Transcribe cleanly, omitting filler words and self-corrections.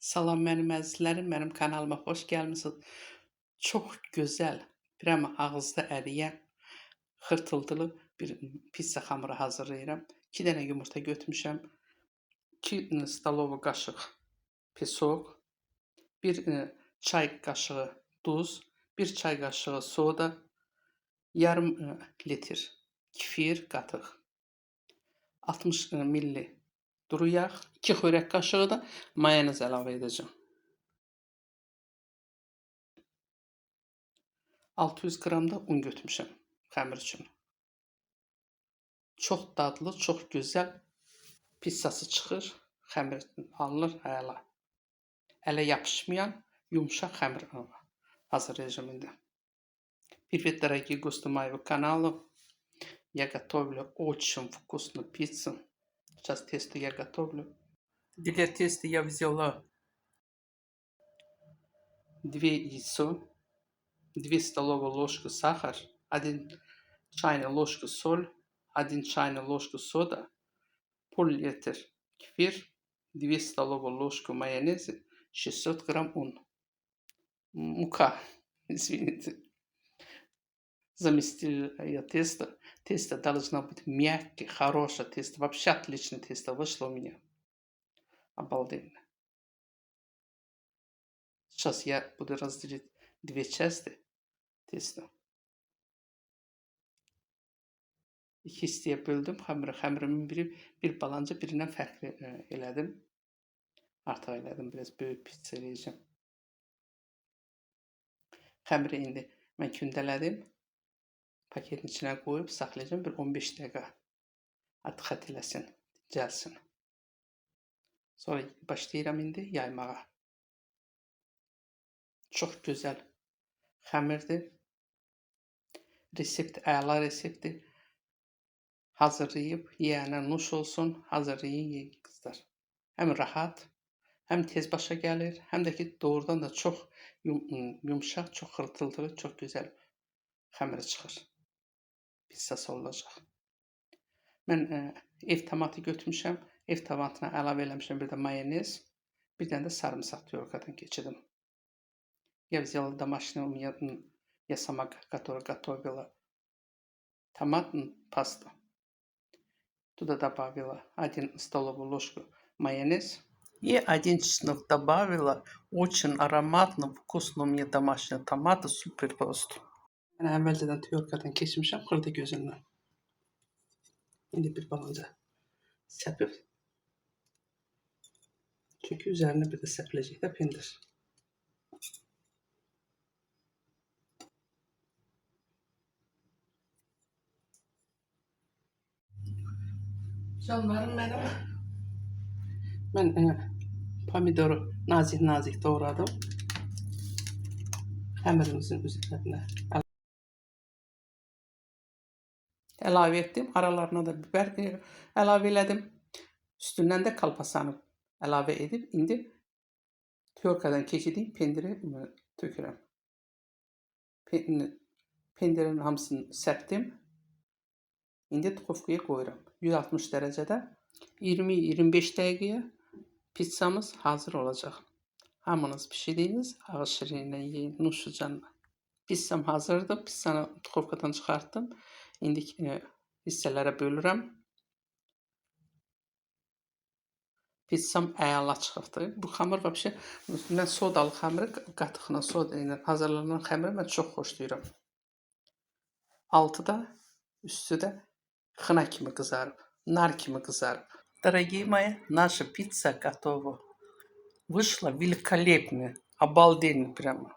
Salam mənim əzizlərim, mənim kanalıma xoş gəlmisiniz. Çox gözəl, prямо ağızda əriyən, xırtıltılı bir pizza xamuru hazırlayıram. 2 dənə yumurta götürmüşəm, 2 stolova qaşıq pesoq, 1 çay qaşığı duz, 1 çay qaşığı soda, yarım litr kefir qatıq, 60 milli duru yağ, 2 xörək qaşığı da mayonez əlavə edəcəm. 600 qram da un götürmüşəm xəmir üçün. Çox dadlı, çox gözəl pizzası çıxır, xəmir alınır, əla. Ələ yapışmayan yumşaq xəmir hazırlayacağım indi. Привет, дорогие гости моего канала. Я готовлю очень вкусную пиццу. Сейчас тесто я готовлю. Для теста я взяла 2 яйцо, 2 столовые ложки сахар, 1 чайная ложка соль, 1 чайная ложка сода, пол-литр кефир, 2 столовые ложки майонеза, 600 грамм мука, извините. Заместила я тесто. Тесто должно быть мягкое, хорошее тесто. Вообще отличное тесто вышло у меня. Обалденно. Сейчас я буду разделить 2 части теста. İki hissəyə böldüm xəmiri. Xəmirimin bir balanca birindən fərqli elədim. Artıq elədim, biraz böyük pizza eləyəcəm. Xəmiri indi mən kündələdim. Paketin içinə qoyub saxlayacağım bir 15 dəqiqə. Artıq xət eləsin, gəlsin. Sonra başlayıram indi yaymağa. Çox gözəl xəmirdir. Resept əla reseptdir. Hazırlayıb yeyənə nuş olsun, hazırlayın yeyin qızlar. Həm rahat, həm tez başa gəlir, həm də ki doğrudan da çox yumşaq, çox xırtıltılı, çox gözəl xəmiri çıxır. Pizzası olacaq. Mən ev tomatı götürmüşəm, ev tomatına əlavə eləmişəm bir də mayonez, bir dənə də sarımsaq tyorkadan keçirdim. Я взяла домашнюю, я сама готовила томатную пасту. Туда добавила 1 столовую ложку майонез и 1 чеснок добавила. Очень ароматно, вкусно у меня домашние томаты, супер просто. Ben əvvəlcədən tyorkadan keçmişəm xırda gözündən. İndi bir balanca səpib. Çünki üzərinə bir də səpiləcək də pendir. Canlarım mənim. Mən pomidoru nazik doğradım. Xəmirimizin üzərinə əlavə etdim. Aralarına da biber əlavə elədim. Üstündən də kalpasanı əlavə edib indi tyorkadan keçirdiyim pendiri tökürəm. Pendirin hamısını səpdim. İndi duxovkaya qoyuram. 160 dərəcədə 20-25 dəqiqəyə pizzamız hazır olacaq. Hamınız pişirdiniz, ağız şirinlə yiyin, nuşu canına. Pizzam hazırdır. Pizzanı duxovkadan çıxartdım. İndi hissələrə bölürəm. Pizzam əla çıxıbdır. Bu xəmir vəbşə, mən sodalı xəmiri, qatıqla, soda ilə hazırlanan xəmiri mən çox xoşlayıram. Altı da, üstü də xına kimi qızarıb, nar kimi qızarıb. Дорогие мои, наша пицца готова. Вышла великолепная, обалденно прямо.